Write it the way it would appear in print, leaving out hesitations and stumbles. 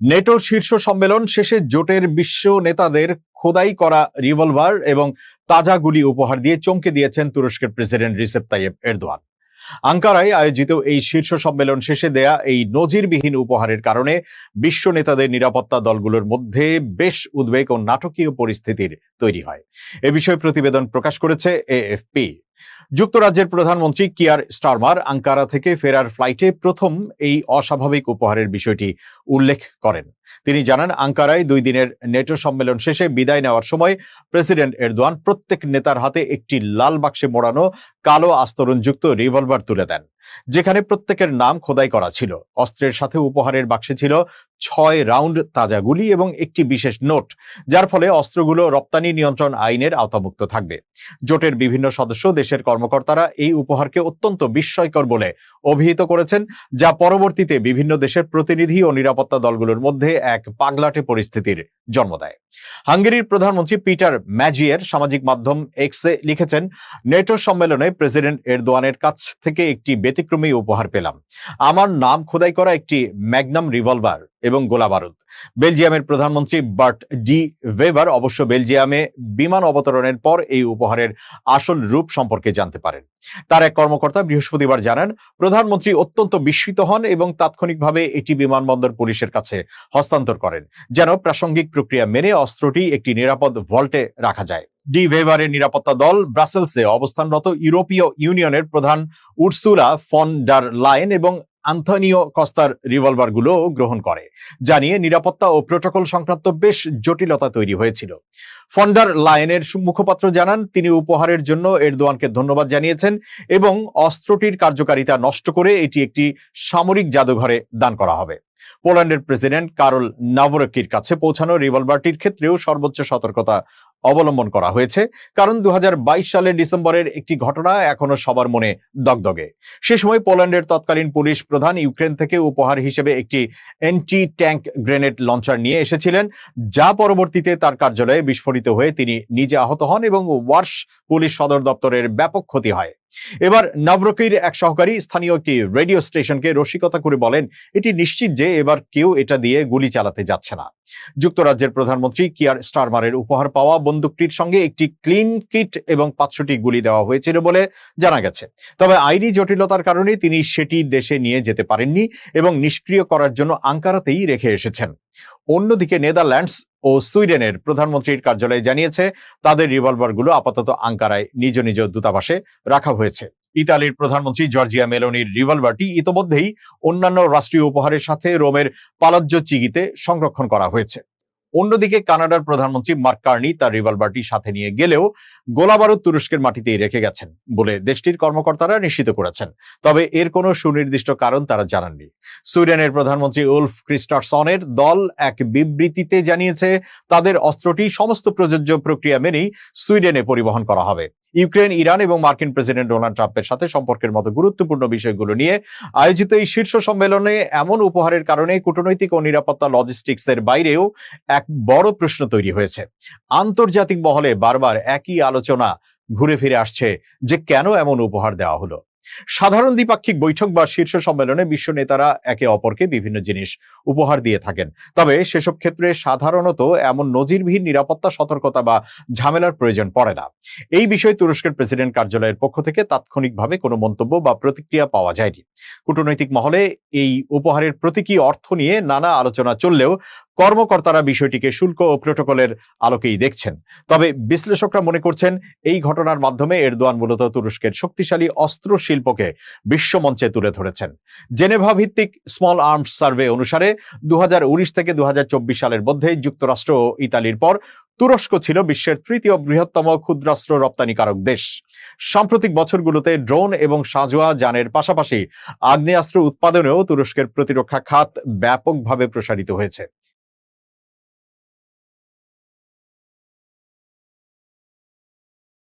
নেটোর শীর্ষ সম্মেলন শেষে জোটের বিশ্ব নেতাদের খোদাই করা রিভলভার এবং তাজা গুলি উপহার দিয়ে চমকে দিয়েছেন তুরস্কের প্রেসিডেন্ট রিসেপ তাইয়েপ এরদোয়ান। আঙ্কারায় আয়োজিত এই শীর্ষ সম্মেলন শেষে দেয়া এই নজিরবিহীন উপহারের কারণে বিশ্ব নেতাদের নিরাপত্তা দলগুলোর মধ্যে বেশ উদ্বেগ ও নাটকীয় পরিস্থিতির তৈরি হয়। এ বিষয়ে প্রতিবেদন প্রকাশ করেছে এএফপি। যুক্তরাজ্যের প্রধানমন্ত্রী কিয়ার স্টারমার আঙ্কারা থেকে ফেরার ফ্লাইটে প্রথম এই অস্বাভাবিক উপহারের বিষয়টি উল্লেখ করেন। তিনি জানান, আঙ্কারায় 2 দিনের নেটো সম্মেলন শেষে বিদায় নেওয়ার সময় প্রেসিডেন্ট এরদোয়ান প্রত্যেক নেতার হাতে একটি লাল বাক্সে মোড়ানো কালো আস্তরণযুক্ত রিভলভার তুলে দেন, যেখানে প্রত্যেকের নাম খোদাই করা ছিল। অস্ত্রের সাথে উপহারের বাক্সে ছিল 6 রাউন্ড তাজা গুলি এবং একটি বিশেষ নোট, যার ফলে অস্ত্রগুলো রপ্তানি নিয়ন্ত্রণ আইনের আওতামুক্ত থাকবে। জোটের বিভিন্ন সদস্য দেশের কর্মকর্তারা এই উপহারকে অত্যন্ত বিস্ময়কর বলে অভিহিত করেছেন, যা পরবর্তীতে বিভিন্ন দেশের প্রতিনিধি ও নিরাপত্তা দলগুলোর মধ্যে এক পাগলাটে পরিস্থিতির জন্ম দেয়। হাঙ্গেরির প্রধানমন্ত্রী পিটার ম্যাজিয়ের সামাজিক মাধ্যম এক্সে লিখেছেন, নেটো সম্মেলনে প্রেসিডেন্ট এরদোয়ানের কাছ থেকে একটি ব্যতিক্রমী উপহার পেলাম। আমার নাম খোদাই করা একটি ম্যাগনাম রিভলভার এবং গোলাবারুদ। বেলজিয়ামের প্রধানমন্ত্রী বার্ট ডি ওয়েবার অবশ্য বেলজিয়ামে বিমান অবতরণের পর এই উপহারের আসল রূপ সম্পর্কে জানতে পারেন। তার এক কর্মকর্তা বৃহস্পতিবার জানান, প্রধানমন্ত্রী অত্যন্ত বিস্মিত হন এবং তাৎক্ষণিকভাবে এটি বিমানবন্দর পুলিশের কাছে হস্তান্তর করেন, যেন প্রাসঙ্গিক প্রক্রিয়া মেনে অস্ত্রটি একটি নিরাপদ ভল্টে রাখা যায়। ডি ওয়েবারের নিরাপত্তা দল ব্রাসেলসে অবস্থানরত ইউরোপীয় ইউনিয়নের প্রধান উর্সুলা ফন ডার লায়েন এবং আন্তোনিও কস্তার রিভলভারগুলো গ্রহণ করে, জানিয়ে নিরাপত্তা ও প্রোটোকল সংক্রান্ত বেশ জটিলতা তৈরি হয়েছিল। ফন ডার লায়েনের মুখপাত্র জানান, তিনি উপহারের জন্য এরদোয়ানকে ধন্যবাদ জানিয়েছেন এবং অস্ত্রটির কার্যকারিতা নষ্ট করে এটি একটি সামরিক জাদুঘরে দান করা হবে। পোল্যান্ডের প্রেসিডেন্ট কারল নাভরকির কাছে পৌঁছানো রিভলভারটির ক্ষেত্রেও সর্বোচ্চ সতর্কতা অবলম্বন করা হয়েছে, কারণ 2022 সালের ডিসেম্বরের একটি ঘটনা এখনো সবার মনে দগদগে। সে সময় পোল্যান্ডের তৎকালীন পুলিশ প্রধান ইউক্রেন থেকে উপহার হিসেবে একটি অ্যান্টি ট্যাঙ্ক গ্রেনেড লঞ্চার নিয়ে এসেছিলেন, যা পরবর্তীতে তার কার্যালয়ে বিস্ফোরিত হয়ে তিনি নিজে আহত হন এবং ওয়ার্শ পুলিশ সদর দপ্তরের ব্যাপক ক্ষতি হয়। এবার নাভরকির এক সহকারী স্থানীয় একটি রেডিও স্টেশনকে রসিকতা করে বলেন, এটি নিশ্চিত যে এবার কেউ এটা দিয়ে গুলি চালাতে যাচ্ছে না। যুক্তরাজ্যের প্রধানমন্ত্রী কিয়ার স্টারমারের উপহার পাওয়া বন্দুকটির সঙ্গে একটি ক্লিন কিট এবং 500টি গুলি দেওয়া হয়েছিল বলে জানা গেছে। তবে আইনি জটিলতার কারণে তিনি সেটি দেশে নিয়ে যেতে পারেননি এবং নিষ্ক্রিয় করার জন্য আঙ্কারাতেই রেখে এসেছেন। অন্যদিকে নেদারল্যান্ডস ও সুইডেনের প্রধানমন্ত্রীর কার্যালয় জানিয়েছে, তাদের রিভলভারগুলো আপাতত আঙ্কারায় নিজ নিজ দূতাবাসে রাখা হয়েছে। ইতালির প্রধানমন্ত্রী জর্জিয়া মেলোনির রিভলভারটি ইতোমধ্যেই অন্যান্য রাষ্ট্রীয় উপহারের সাথে রোমের পালাজ্জো চিগিতে সংরক্ষণ করা হয়েছে। অন্যদিকে কানাডার প্রধানমন্ত্রী মার্ক কার্নি তার রিভলভারটি সাথে নিয়ে গেলেও গোলাবারুদ তুরস্কের মাটিতেই রেখে গেছেন বলে দেশটির কর্মকর্তারা নিশ্চিত করেছেন। তবে এর কোনো সুনির্দিষ্ট কারণ তারা জানাননি। সুইডেনের প্রধানমন্ত্রী উলফ ক্রিস্টারসনের দল এক বিবৃতিতে জানিয়েছে, তাদের অস্ত্রটি সমস্ত প্রযোজ্য প্রক্রিয়া মেনেই সুইডেনে পরিবহন করা হবে। ইউক্রেন, ইরান এবং মার্কিন প্রেসিডেন্ট ডোনাল্ড ট্রাম্পের সাথে সম্পর্কের মতো গুরুত্বপূর্ণ বিষয়গুলো নিয়ে আয়োজিত এই শীর্ষ সম্মেলনে এমন উপহারের কারণে কূটনৈতিক ও নিরাপত্তা লজিস্টিক্সের বাইরেও এক বড় প্রশ্ন তৈরি হয়েছে। আন্তর্জাতিক মহলে বারবার একই আলোচনা ঘুরে ফিরে আসছে যে কেন এমন উপহার দেওয়া হলো। সাধারণ দ্বিপাক্ষিক বৈঠক বা শীর্ষ সম্মেলনে বিশ্ব নেতারা একে অপরকে বিভিন্ন জিনিস উপহার দিয়ে থাকেন, তবে সেসব ক্ষেত্রে সাধারণত এমন নজিরবিহীন নিরাপত্তা সতর্কতা বা ঝামেলার প্রয়োজন পড়ে না। এই বিষয়ে তুরস্কের প্রেসিডেন্ট কার্যালয়ের পক্ষ থেকে তাৎক্ষণিকভাবে কোনো মন্তব্য বা প্রতিক্রিয়া পাওয়া যায়নি। কূটনৈতিক মহলে এই উপহারের প্রতীকী অর্থ নিয়ে নানা আলোচনা চললেও কর্মকর্তারা বিষয়টিকে শুল্ক ও প্রোটোকলের আলোকেই দেখছেন। তবে বিশ্লেষকরা মনে করছেন, এই ঘটনার মাধ্যমে এরদোয়ান মূলত তুরস্কের শক্তিশালী অস্ত্র শিল্পকে বিশ্বমঞ্চে তুলে ধরেছেন। জেনেভা ভিত্তিক স্মল আর্মস সার্ভে অনুসারে 2019 থেকে 2024 সালের মধ্যে যুক্তরাষ্ট্র ও ইতালির পর তুরস্ক ছিল বিশ্বের 3য় বৃহত্তম ক্ষুদ্রাস্ত্র রপ্তানিকারক দেশ। সাম্প্রতিক বছরগুলোতে ড্রোন এবং সাঁজোয়া যানের পাশাপাশি আগ্নেয়াস্ত্র উৎপাদনেও তুরস্কের প্রতিরক্ষা খাত ব্যাপকভাবে প্রসারিত হয়েছে।